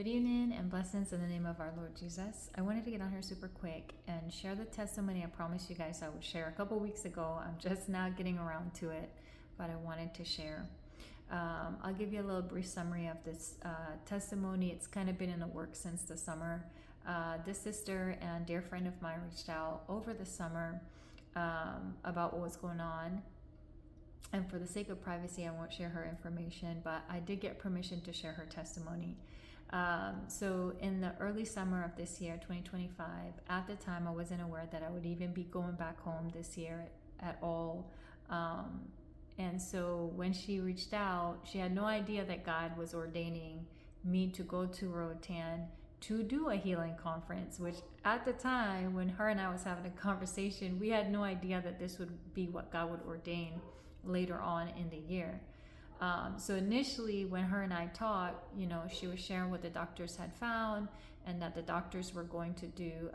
Good evening and blessings in the name of our Lord Jesus. I wanted to get on here super quick and share the testimony I promised you guys I would share a couple weeks ago. I'm just now getting around to it, but I wanted to share. I'll give you a little brief summary of this testimony. It's kind of been in the works since the summer. This sister and dear friend of mine reached out over the summer about what was going on. And for the sake of privacy, I won't share her information, but I did get permission to share her testimony. So in the early summer of this year, 2025, at the time I wasn't aware that I would even be going back home this year at all. And so when she reached out, she had no idea that God was ordaining me to go to Roatan to do a healing conference, which at the time when her and I was having a conversation, we had no idea that this would be what God would ordain later on in the year. So initially when her and I talked, she was sharing what the doctors had found and that the doctors were going to do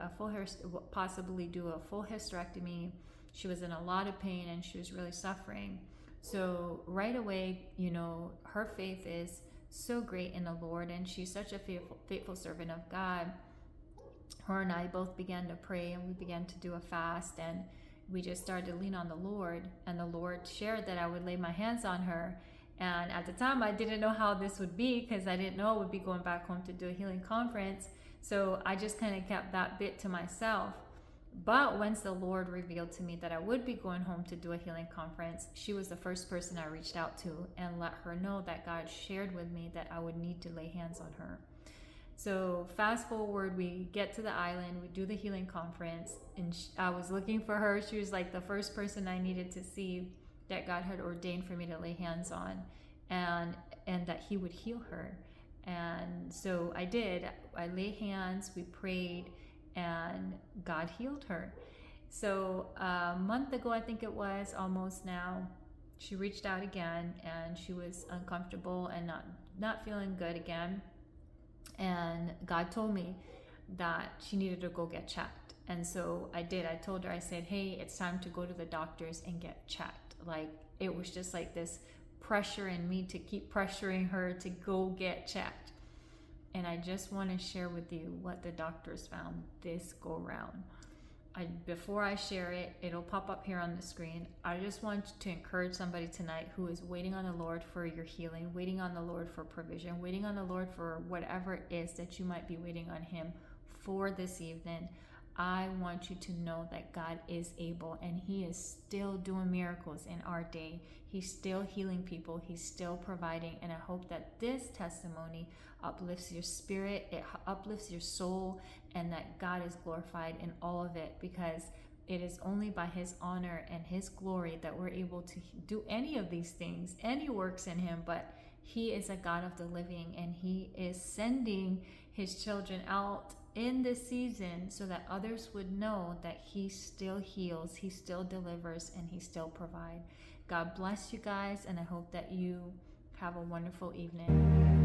possibly do a full hysterectomy. She was in a lot of pain and she was really suffering. So right away, her faith is so great in the Lord and she's such a faithful servant of God. Her and I both began to pray and we began to do a fast and we just started to lean on the Lord, and the Lord shared that I would lay my hands on her. And at the time, I didn't know how this would be because I didn't know I would be going back home to do a healing conference. So I just kind of kept that bit to myself. But once the Lord revealed to me that I would be going home to do a healing conference, she was the first person I reached out to and let her know that God shared with me that I would need to lay hands on her. So fast forward, we get to the island, we do the healing conference, and I was looking for her. She was like the first person I needed to see that God had ordained for me to lay hands on, and that he would heal her. And so I did. I laid hands, we prayed, and God healed her. So a month ago, I think it was, almost now, she reached out again and she was uncomfortable and not feeling good again. And God told me that she needed to go get checked. And so I did. I told her, I said, hey, it's time to go to the doctors and get checked. Like, it was just like this pressure in me to keep pressuring her to go get checked. And I just want to share with you what the doctors found this go round. Before I share it, it'll pop up here on the screen. I just want to encourage somebody tonight who is waiting on the Lord for your healing, waiting on the Lord for provision, waiting on the Lord for whatever it is that you might be waiting on him for this evening. I want you to know that God is able and he is still doing miracles in our day. He's still healing people. He's still providing. And I hope that this testimony uplifts your spirit, it uplifts your soul, and that God is glorified in all of it, because it is only by his honor and his glory that we're able to do any of these things, any works in him. But he is a God of the living, and he is sending his children out in this season so that others would know that he still heals, he still delivers, and he still provides. God bless you guys, and I hope that you have a wonderful evening.